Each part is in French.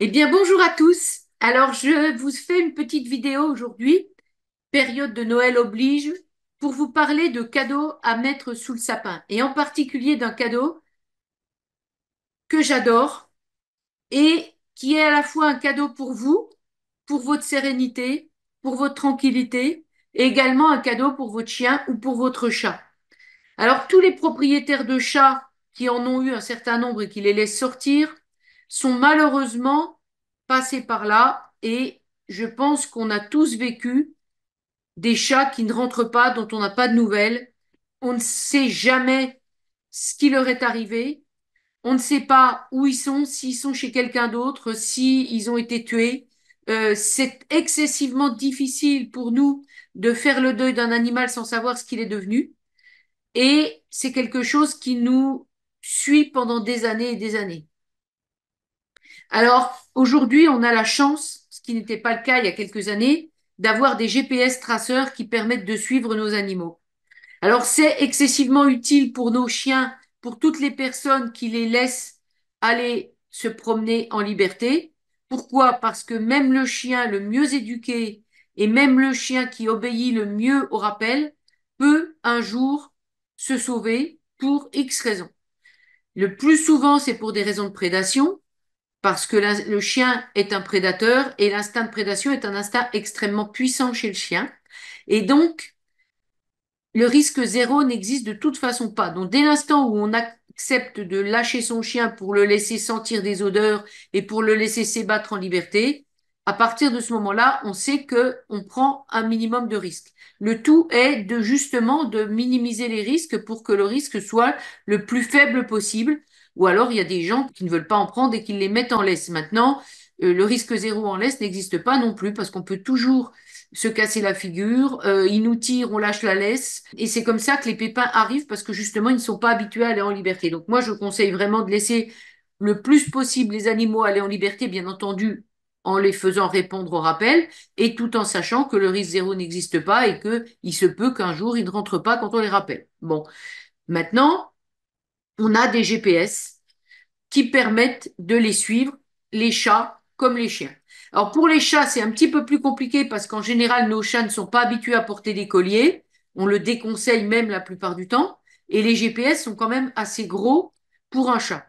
Eh bien, bonjour à tous. Alors, je vous fais une petite vidéo aujourd'hui, période de Noël oblige, pour vous parler de cadeaux à mettre sous le sapin, et en particulier d'un cadeau que j'adore et qui est à la fois un cadeau pour vous, pour votre sérénité, pour votre tranquillité, et également un cadeau pour votre chien ou pour votre chat. Alors, tous les propriétaires de chats qui en ont eu un certain nombre et qui les laissent sortir sont malheureusement passés par là et je pense qu'on a tous vécu des chats qui ne rentrent pas, dont on n'a pas de nouvelles. On ne sait jamais ce qui leur est arrivé. On ne sait pas où ils sont, s'ils sont chez quelqu'un d'autre, s'ils ont été tués. C'est excessivement difficile pour nous de faire le deuil d'un animal sans savoir ce qu'il est devenu. Et c'est quelque chose qui nous suit pendant des années et des années. Alors, aujourd'hui, on a la chance, ce qui n'était pas le cas il y a quelques années, d'avoir des GPS traceurs qui permettent de suivre nos animaux. Alors, c'est excessivement utile pour nos chiens, pour toutes les personnes qui les laissent aller se promener en liberté. Pourquoi? Parce que même le chien le mieux éduqué et même le chien qui obéit le mieux au rappel peut un jour se sauver pour X raisons. Le plus souvent, c'est pour des raisons de prédation, parce que le chien est un prédateur et l'instinct de prédation est un instinct extrêmement puissant chez le chien. Et donc, le risque zéro n'existe de toute façon pas. Donc, dès l'instant où on accepte de lâcher son chien pour le laisser sentir des odeurs et pour le laisser s'ébattre en liberté, à partir de ce moment-là, on sait que on prend un minimum de risques. Le tout est de justement de minimiser les risques pour que le risque soit le plus faible possible. Ou alors, il y a des gens qui ne veulent pas en prendre et qui les mettent en laisse. Maintenant, le risque zéro en laisse n'existe pas non plus parce qu'on peut toujours se casser la figure, ils nous tirent, on lâche la laisse, et c'est comme ça que les pépins arrivent parce que justement ils ne sont pas habitués à aller en liberté. Donc moi je conseille vraiment de laisser le plus possible les animaux aller en liberté, bien entendu en les faisant répondre au rappel, et tout en sachant que le risque zéro n'existe pas et que il se peut qu'un jour ils ne rentrent pas quand on les rappelle. Bon, maintenant on a des GPS qui permettent de les suivre, les chats comme les chiens. Alors pour les chats, c'est un petit peu plus compliqué parce qu'en général, nos chats ne sont pas habitués à porter des colliers. On le déconseille même la plupart du temps. Et les GPS sont quand même assez gros pour un chat.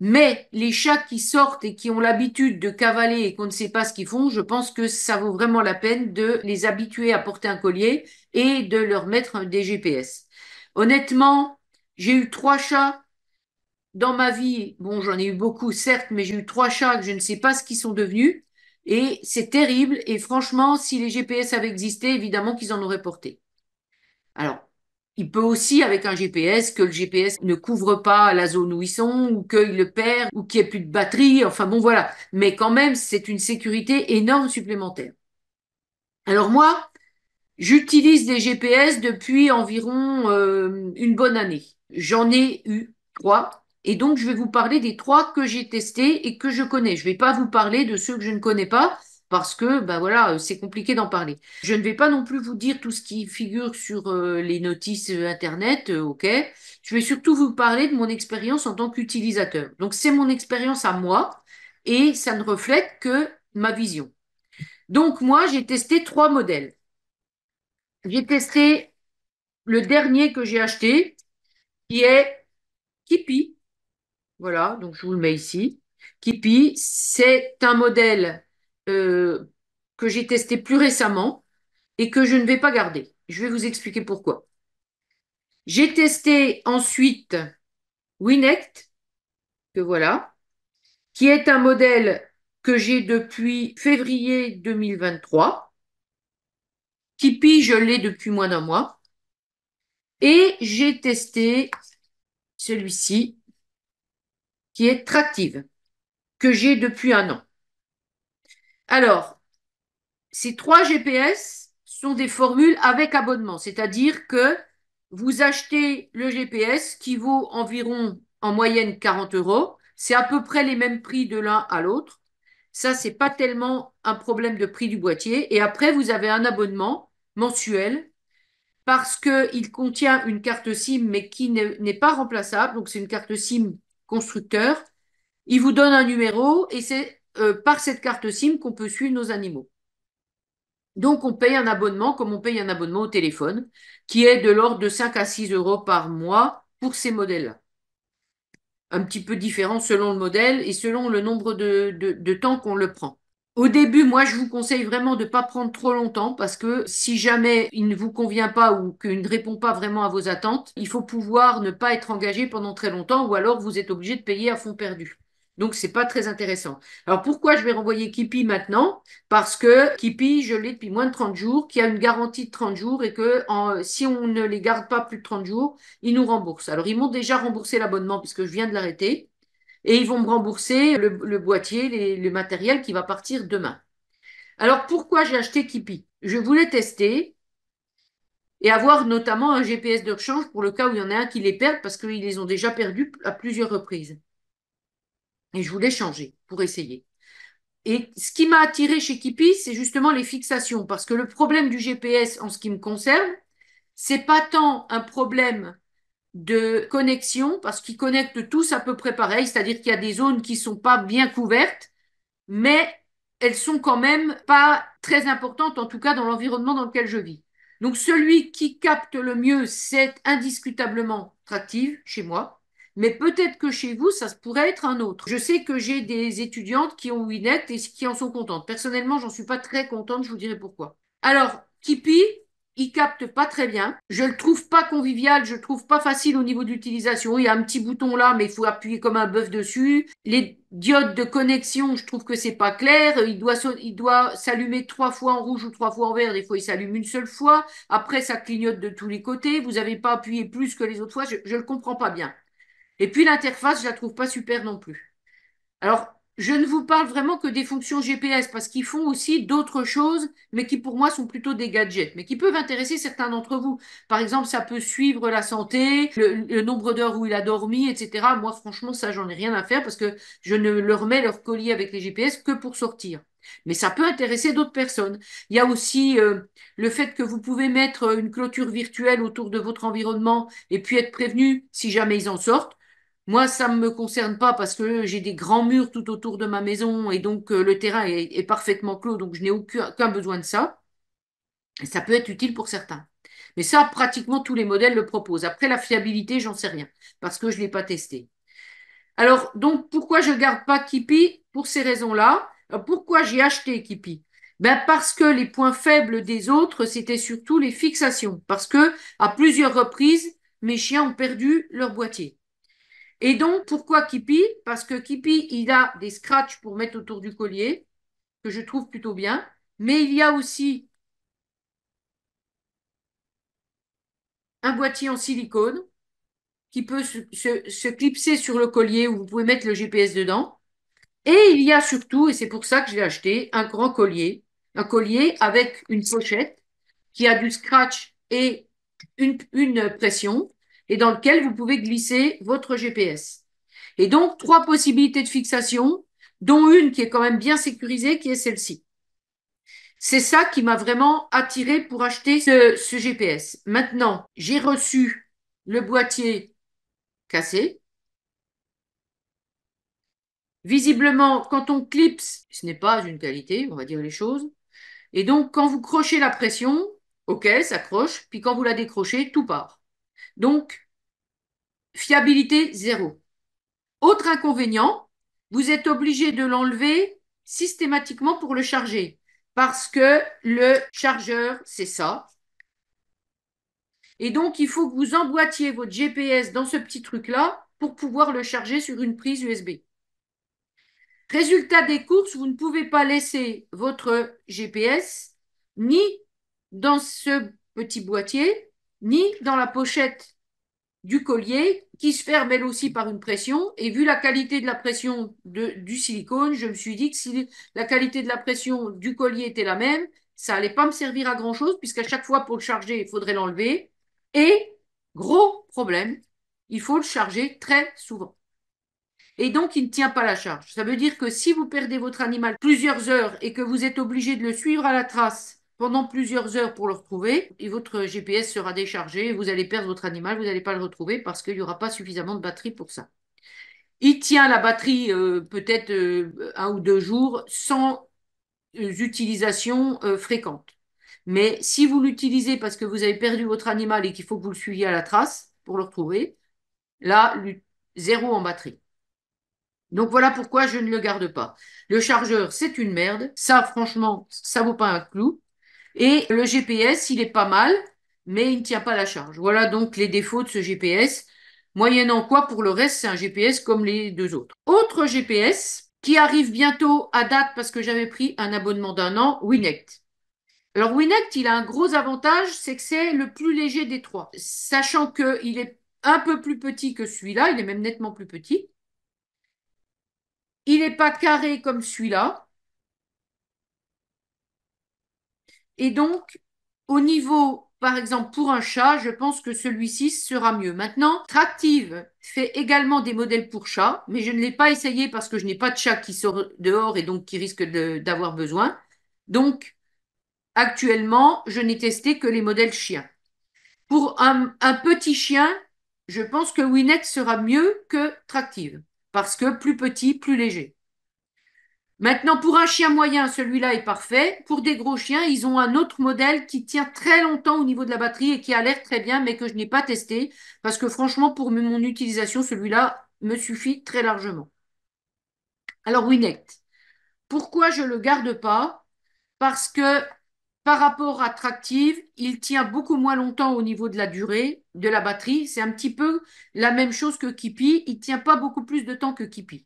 Mais les chats qui sortent et qui ont l'habitude de cavaler et qu'on ne sait pas ce qu'ils font, je pense que ça vaut vraiment la peine de les habituer à porter un collier et de leur mettre des GPS. Honnêtement, j'ai eu trois chats dans ma vie, bon, j'en ai eu beaucoup, certes, mais j'ai eu trois chats que je ne sais pas ce qu'ils sont devenus. Et c'est terrible. Et franchement, si les GPS avaient existé, évidemment qu'ils en auraient porté. Alors, il peut aussi, avec un GPS, que le GPS ne couvre pas la zone où ils sont, ou qu'il le perd, ou qu'il n'y ait plus de batterie. Enfin bon, voilà. Mais quand même, c'est une sécurité énorme supplémentaire. Alors moi, j'utilise des GPS depuis environ une bonne année. J'en ai eu trois. Et donc, je vais vous parler des trois que j'ai testés et que je connais. Je ne vais pas vous parler de ceux que je ne connais pas parce que, ben voilà, c'est compliqué d'en parler. Je ne vais pas non plus vous dire tout ce qui figure sur les notices Internet, ok? Je vais surtout vous parler de mon expérience en tant qu'utilisateur. Donc, c'est mon expérience à moi et ça ne reflète que ma vision. Donc, moi, j'ai testé trois modèles. J'ai testé le dernier que j'ai acheté, qui est Kipi. Voilà, donc je vous le mets ici. Kipi, c'est un modèle euh, que j'ai testé plus récemment et que je ne vais pas garder. Je vais vous expliquer pourquoi. J'ai testé ensuite Winect, que voilà, qui est un modèle que j'ai depuis février 2023. Kipi, je l'ai depuis moins d'un mois. Et j'ai testé celui-ci, qui est Tractive, que j'ai depuis un an. Alors, ces trois GPS sont des formules avec abonnement, c'est-à-dire que vous achetez le GPS qui vaut environ en moyenne 40 euros. C'est à peu près les mêmes prix de l'un à l'autre. Ça, c'est pas tellement un problème de prix du boîtier. Et après, vous avez un abonnement mensuel parce qu'il contient une carte SIM, mais qui n'est pas remplaçable. Donc, c'est une carte SIM constructeur. Il vous donne un numéro et c'est par cette carte SIM qu'on peut suivre nos animaux. Donc, on paye un abonnement comme on paye un abonnement au téléphone, qui est de l'ordre de 5 à 6 euros par mois pour ces modèles-là. Un petit peu différent selon le modèle et selon le nombre de temps qu'on le prend. Au début, moi, je vous conseille vraiment de ne pas prendre trop longtemps parce que si jamais il ne vous convient pas ou qu'il ne répond pas vraiment à vos attentes, il faut pouvoir ne pas être engagé pendant très longtemps ou alors vous êtes obligé de payer à fond perdu. Donc, c'est pas très intéressant. Alors, pourquoi je vais renvoyer Kipi maintenant? Parce que Kipi, je l'ai depuis moins de 30 jours, qui a une garantie de 30 jours et que si on ne les garde pas plus de 30 jours, ils nous remboursent. Alors, ils m'ont déjà remboursé l'abonnement puisque je viens de l'arrêter. Et ils vont me rembourser le boîtier, le matériel qui va partir demain. Alors pourquoi j'ai acheté Kipi? Je voulais tester et avoir notamment un GPS de rechange pour le cas où il y en a un qui les perd parce qu'ils les ont déjà perdus à plusieurs reprises. Et je voulais changer pour essayer. Et ce qui m'a attiré chez Kipi, c'est justement les fixations. Parce que le problème du GPS en ce qui me concerne, c'est pas tant un problème de connexion, parce qu'ils connectent tous à peu près pareil, c'est-à-dire qu'il y a des zones qui sont pas bien couvertes, mais elles sont quand même pas très importantes, en tout cas dans l'environnement dans lequel je vis. Donc celui qui capte le mieux, c'est indiscutablement Tractive chez moi, mais peut-être que chez vous, ça pourrait être un autre. Je sais que j'ai des étudiantes qui ont Winnet et qui en sont contentes. Personnellement, j'en suis pas très contente, je vous dirai pourquoi. Alors, Kipi, il capte pas très bien. Je le trouve pas convivial, je le trouve pas facile au niveau d'utilisation. Il y a un petit bouton là, mais il faut appuyer comme un bœuf dessus. Les diodes de connexion, je trouve que c'est pas clair. Il doit s'allumer 3 fois en rouge ou 3 fois en vert. Des fois, il s'allume une seule fois. Après, ça clignote de tous les côtés. Vous n'avez pas appuyé plus que les autres fois. Je le comprends pas bien. Et puis l'interface, je la trouve pas super non plus. Alors, je ne vous parle vraiment que des fonctions GPS parce qu'ils font aussi d'autres choses, mais qui pour moi sont plutôt des gadgets, mais qui peuvent intéresser certains d'entre vous. Par exemple, ça peut suivre la santé, le nombre d'heures où il a dormi, etc. Moi, franchement, ça, j'en ai rien à faire parce que je ne leur mets leur collier avec les GPS que pour sortir. Mais ça peut intéresser d'autres personnes. Il y a aussi le fait que vous pouvez mettre une clôture virtuelle autour de votre environnement et puis être prévenu si jamais ils en sortent. Moi, ça ne me concerne pas parce que j'ai des grands murs tout autour de ma maison et donc le terrain est parfaitement clos, donc je n'ai aucun besoin de ça. Et ça peut être utile pour certains. Mais ça, pratiquement tous les modèles le proposent. Après, la fiabilité, j'en sais rien parce que je ne l'ai pas testé. Alors, donc, pourquoi je ne garde pas Kipi? Pour ces raisons-là. Pourquoi j'ai acheté Kipi? Ben parce que les points faibles des autres, c'était surtout les fixations. Parce que, à plusieurs reprises, mes chiens ont perdu leur boîtier. Et donc, pourquoi Kipi? Parce que Kipi, il a des scratchs pour mettre autour du collier, que je trouve plutôt bien. Mais il y a aussi un boîtier en silicone qui peut se clipser sur le collier où vous pouvez mettre le GPS dedans. Et il y a surtout, et c'est pour ça que je l'ai acheté, un grand collier. Un collier avec une pochette qui a du scratch et une pression, et dans lequel vous pouvez glisser votre GPS. Et donc, 3 possibilités de fixation, dont une qui est quand même bien sécurisée, qui est celle-ci. C'est ça qui m'a vraiment attiré pour acheter ce GPS. Maintenant, j'ai reçu le boîtier cassé. Visiblement, quand on clipse, ce n'est pas une qualité, on va dire les choses. Et donc, quand vous crochez la pression, ok, ça croche, puis quand vous la décrochez, tout part. Donc, fiabilité zéro. Autre inconvénient, vous êtes obligé de l'enlever systématiquement pour le charger. Parce que le chargeur, c'est ça. Et donc, il faut que vous emboîtiez votre GPS dans ce petit truc-là pour pouvoir le charger sur une prise USB. Résultat des courses, vous ne pouvez pas laisser votre GPS ni dans ce petit boîtier, ni dans la pochette du collier qui se ferme elle aussi par une pression. Et vu la qualité de la pression du silicone, je me suis dit que si la qualité de la pression du collier était la même, ça allait pas me servir à grand-chose puisqu'à chaque fois pour le charger, il faudrait l'enlever. Et gros problème, il faut le charger très souvent. Et donc, il ne tient pas la charge. Ça veut dire que si vous perdez votre animal plusieurs heures et que vous êtes obligé de le suivre à la trace pendant plusieurs heures pour le retrouver, et votre GPS sera déchargé, vous allez perdre votre animal, vous n'allez pas le retrouver parce qu'il n'y aura pas suffisamment de batterie pour ça. Il tient la batterie peut-être 1 ou 2 jours sans utilisations fréquentes. Mais si vous l'utilisez parce que vous avez perdu votre animal et qu'il faut que vous le suiviez à la trace pour le retrouver, là, zéro en batterie. Donc voilà pourquoi je ne le garde pas. Le chargeur, c'est une merde. Ça, franchement, ça vaut pas un clou. Et le GPS, il est pas mal, mais il ne tient pas la charge. Voilà donc les défauts de ce GPS. Moyennant quoi, pour le reste, c'est un GPS comme les deux autres. Autre GPS qui arrive bientôt à date parce que j'avais pris un abonnement d'1 an, Winect. Alors Winect, il a un gros avantage, c'est que c'est le plus léger des trois. Sachant qu'il est un peu plus petit que celui-là, il est même nettement plus petit. Il n'est pas carré comme celui-là. Et donc, au niveau, par exemple, pour un chat, je pense que celui-ci sera mieux. Maintenant, Tractive fait également des modèles pour chat, mais je ne l'ai pas essayé parce que je n'ai pas de chat qui sort dehors et donc qui risque d'avoir besoin. Donc, actuellement, je n'ai testé que les modèles chiens. Pour un petit chien, je pense que Winnet sera mieux que Tractive parce que plus petit, plus léger. Maintenant, pour un chien moyen, celui-là est parfait. Pour des gros chiens, ils ont un autre modèle qui tient très longtemps au niveau de la batterie et qui a l'air très bien, mais que je n'ai pas testé parce que franchement, pour mon utilisation, celui-là me suffit très largement. Alors, Winect, pourquoi je ne le garde pas? Parce que par rapport à Tractive, il tient beaucoup moins longtemps au niveau de la durée de la batterie. C'est un petit peu la même chose que Kipi. Il ne tient pas beaucoup plus de temps que Kipi.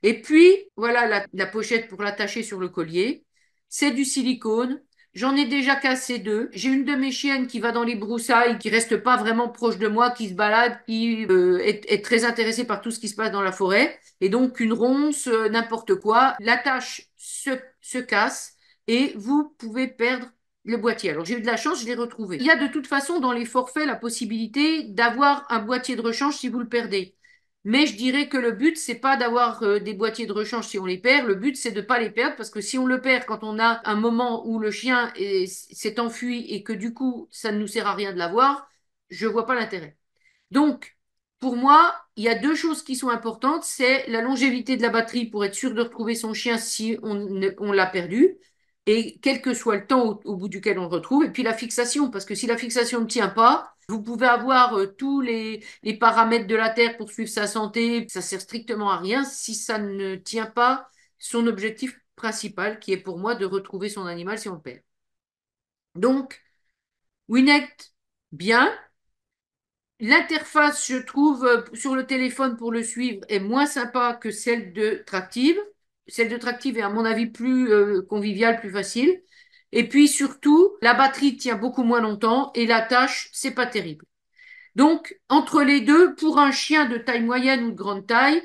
Et puis, voilà la pochette pour l'attacher sur le collier. C'est du silicone. J'en ai déjà cassé 2. J'ai une de mes chiennes qui va dans les broussailles, qui reste pas vraiment proche de moi, qui se balade, qui est très intéressée par tout ce qui se passe dans la forêt. Et donc, une ronce, n'importe quoi, l'attache se casse et vous pouvez perdre le boîtier. Alors, j'ai eu de la chance, je l'ai retrouvé. Il y a de toute façon dans les forfaits la possibilité d'avoir un boîtier de rechange si vous le perdez. Mais je dirais que le but, c'est pas d'avoir des boîtiers de rechange si on les perd. Le but, c'est de pas les perdre parce que si on le perd quand on a un moment où le chien s'est enfui et que du coup, ça ne nous sert à rien de l'avoir, je vois pas l'intérêt. Donc, pour moi, il y a 2 choses qui sont importantes. C'est la longévité de la batterie pour être sûr de retrouver son chien si on l'a perdu. Et quel que soit le temps au bout duquel on le retrouve. Et puis la fixation, parce que si la fixation ne tient pas, vous pouvez avoir tous les paramètres de la Terre pour suivre sa santé. Ça sert strictement à rien si ça ne tient pas son objectif principal, qui est pour moi de retrouver son animal si on le perd. Donc, Winect, bien. L'interface, je trouve, sur le téléphone pour le suivre est moins sympa que celle de Tractive. Celle de Tractive est, à mon avis, plus conviviale, plus facile. Et puis surtout, la batterie tient beaucoup moins longtemps et la tâche, c'est pas terrible. Donc, entre les deux, pour un chien de taille moyenne ou de grande taille,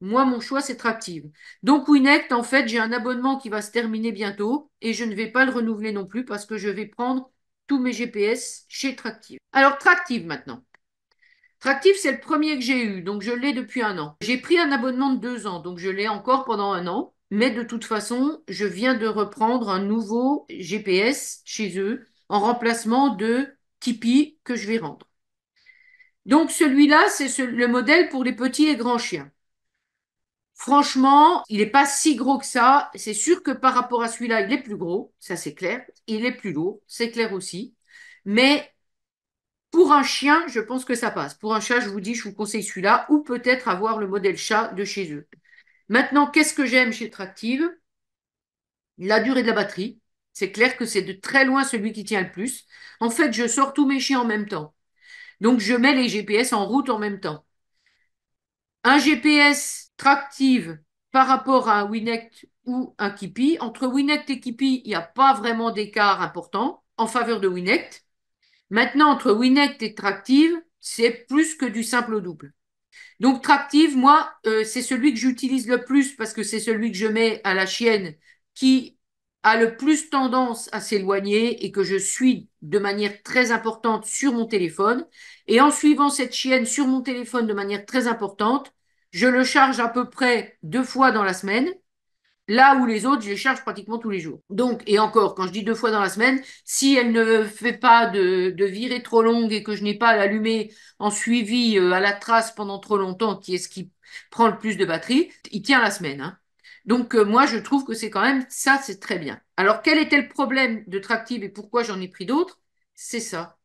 moi, mon choix, c'est Tractive. Donc, Winect, en fait, j'ai un abonnement qui va se terminer bientôt et je ne vais pas le renouveler non plus parce que je vais prendre tous mes GPS chez Tractive. Alors, Tractive maintenant. Tractive, c'est le premier que j'ai eu, donc je l'ai depuis 1 an. J'ai pris un abonnement de 2 ans, donc je l'ai encore pendant 1 an. Mais de toute façon, je viens de reprendre un nouveau GPS chez eux en remplacement de Tipeee que je vais rendre. Donc celui-là, c'est le modèle pour les petits et grands chiens. Franchement, il n'est pas si gros que ça. C'est sûr que par rapport à celui-là, il est plus gros, ça c'est clair. Il est plus lourd, c'est clair aussi. Mais pour un chien, je pense que ça passe. Pour un chat, je vous dis, je vous conseille celui-là ou peut-être avoir le modèle chat de chez eux. Maintenant, qu'est-ce que j'aime chez Tractive? La durée de la batterie. C'est clair que c'est de très loin celui qui tient le plus. En fait, je sors tous mes chiens en même temps. Donc, je mets les GPS en route en même temps. Un GPS Tractive par rapport à un Winect ou un Kipi. Entre Winect et Kipi, il n'y a pas vraiment d'écart important en faveur de Winect. Maintenant, entre Winect et Tractive, c'est plus que du simple au double. Donc, Tractive, moi, c'est celui que j'utilise le plus parce que c'est celui que je mets à la chienne qui a le plus tendance à s'éloigner et que je suis de manière très importante sur mon téléphone. Et en suivant cette chienne sur mon téléphone de manière très importante, je le charge à peu près 2 fois dans la semaine Là où les autres, je les charge pratiquement tous les jours. Donc, et encore, quand je dis 2 fois dans la semaine, si elle ne fait pas de virée trop longue et que je n'ai pas à l'allumer en suivi à la trace pendant trop longtemps, qui est ce qui prend le plus de batterie, il tient la semaine, hein. Donc, moi, je trouve que c'est quand même, ça, c'est très bien. Alors, quel était le problème de Tractive et pourquoi j'en ai pris d'autres? C'est ça.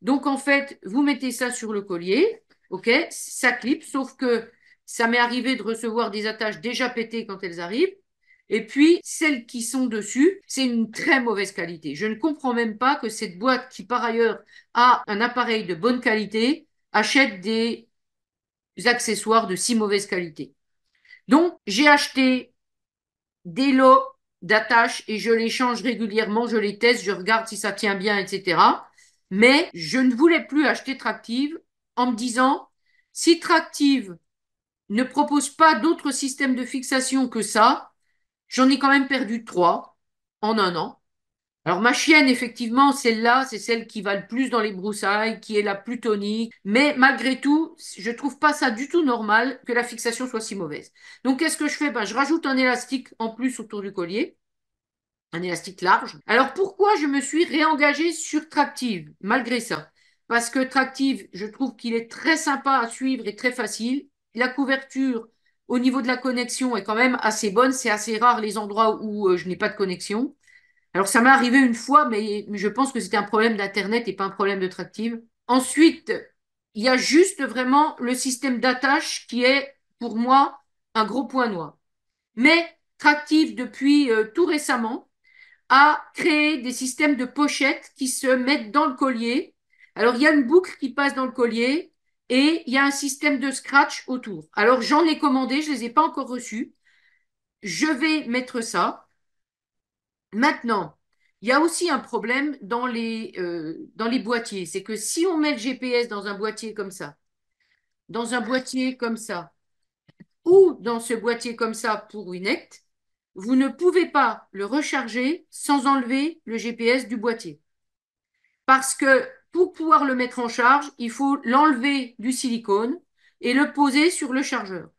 Donc, en fait, vous mettez ça sur le collier, ok? Ça clip, sauf que ça m'est arrivé de recevoir des attaches déjà pétées quand elles arrivent. Et puis, celles qui sont dessus, c'est une très mauvaise qualité. Je ne comprends même pas que cette boîte, qui par ailleurs a un appareil de bonne qualité, achète des accessoires de si mauvaise qualité. Donc, j'ai acheté des lots d'attaches et je les change régulièrement, je les teste, je regarde si ça tient bien, etc. Mais je ne voulais plus acheter Tractive en me disant, si Tractive ne propose pas d'autres systèmes de fixation que ça, j'en ai quand même perdu 3 en un an. Alors ma chienne, effectivement, celle-là, c'est celle qui va le plus dans les broussailles, qui est la plus tonique. Mais malgré tout, je trouve pas ça du tout normal que la fixation soit si mauvaise. Donc qu'est-ce que je fais? Ben, je rajoute un élastique en plus autour du collier, un élastique large. Alors pourquoi je me suis réengagée sur Tractive malgré ça? Parce que Tractive, je trouve qu'il est très sympa à suivre et très facile. La couverture au niveau de la connexion est quand même assez bonne. C'est assez rare les endroits où je n'ai pas de connexion. Alors, ça m'est arrivé une fois, mais je pense que c'était un problème d'Internet et pas un problème de Tractive. Ensuite, il y a juste vraiment le système d'attache qui est, pour moi, un gros point noir. Mais Tractive, depuis tout récemment, a créé des systèmes de pochettes qui se mettent dans le collier. Alors, il y a une boucle qui passe dans le collier et il y a un système de scratch autour. Alors, j'en ai commandé, je ne les ai pas encore reçus. Je vais mettre ça. Maintenant, il y a aussi un problème dans les boîtiers. C'est que si on met le GPS dans un boîtier comme ça, dans un boîtier comme ça, ou dans ce boîtier comme ça pour Winect, vous ne pouvez pas le recharger sans enlever le GPS du boîtier. Parce que pour pouvoir le mettre en charge, il faut l'enlever du silicone et le poser sur le chargeur.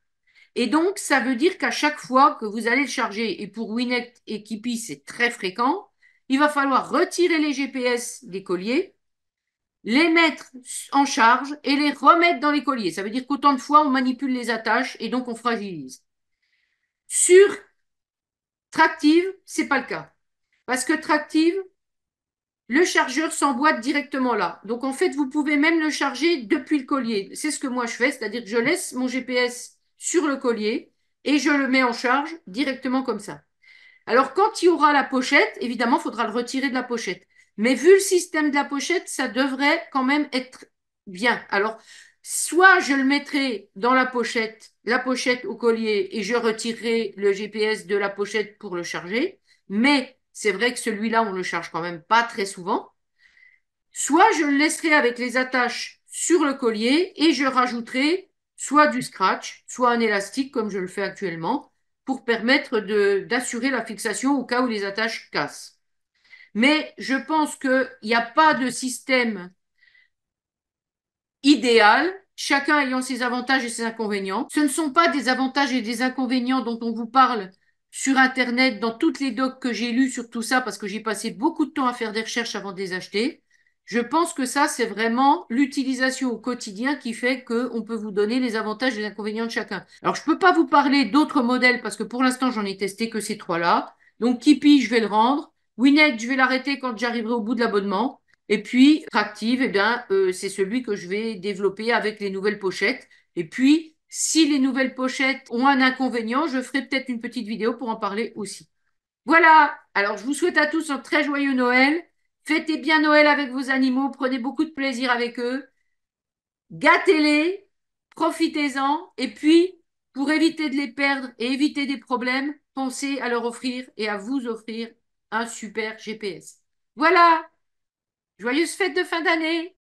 Et donc, ça veut dire qu'à chaque fois que vous allez le charger, et pour Winect et Kipi, c'est très fréquent, il va falloir retirer les GPS des colliers, les mettre en charge et les remettre dans les colliers. Ça veut dire qu'autant de fois, on manipule les attaches et donc on fragilise. Sur Tractive, c'est pas le cas. Parce que Tractive, le chargeur s'emboîte directement là. Donc en fait, vous pouvez même le charger depuis le collier. C'est ce que moi je fais, c'est-à-dire que je laisse mon GPS sur le collier et je le mets en charge directement comme ça. Alors quand il y aura la pochette, évidemment, il faudra le retirer de la pochette. Mais vu le système de la pochette, ça devrait quand même être bien. Alors, soit je le mettrai dans la pochette au collier, et je retirerai le GPS de la pochette pour le charger. Mais c'est vrai que celui-là, on le charge quand même pas très souvent. Soit je le laisserai avec les attaches sur le collier et je rajouterai soit du scratch, soit un élastique comme je le fais actuellement pour permettre d'assurer la fixation au cas où les attaches cassent. Mais je pense qu'il n'y a pas de système idéal, chacun ayant ses avantages et ses inconvénients. Ce ne sont pas des avantages et des inconvénients dont on vous parle sur Internet, dans toutes les docs que j'ai lues sur tout ça, parce que j'ai passé beaucoup de temps à faire des recherches avant de les acheter. Je pense que ça, c'est vraiment l'utilisation au quotidien qui fait qu'on peut vous donner les avantages et les inconvénients de chacun. Alors, je ne peux pas vous parler d'autres modèles parce que pour l'instant, j'en ai testé que ces trois-là. Donc, Kipi, je vais le rendre. Winnet, je vais l'arrêter quand j'arriverai au bout de l'abonnement. Et puis, Tractive, eh bien, c'est celui que je vais développer avec les nouvelles pochettes. Et puis, si les nouvelles pochettes ont un inconvénient, je ferai peut-être une petite vidéo pour en parler aussi. Voilà, alors je vous souhaite à tous un très joyeux Noël. Fêtez bien Noël avec vos animaux, prenez beaucoup de plaisir avec eux, gâtez-les, profitez-en, et puis, pour éviter de les perdre et éviter des problèmes, pensez à leur offrir et à vous offrir un super GPS. Voilà, joyeuses fêtes de fin d'année!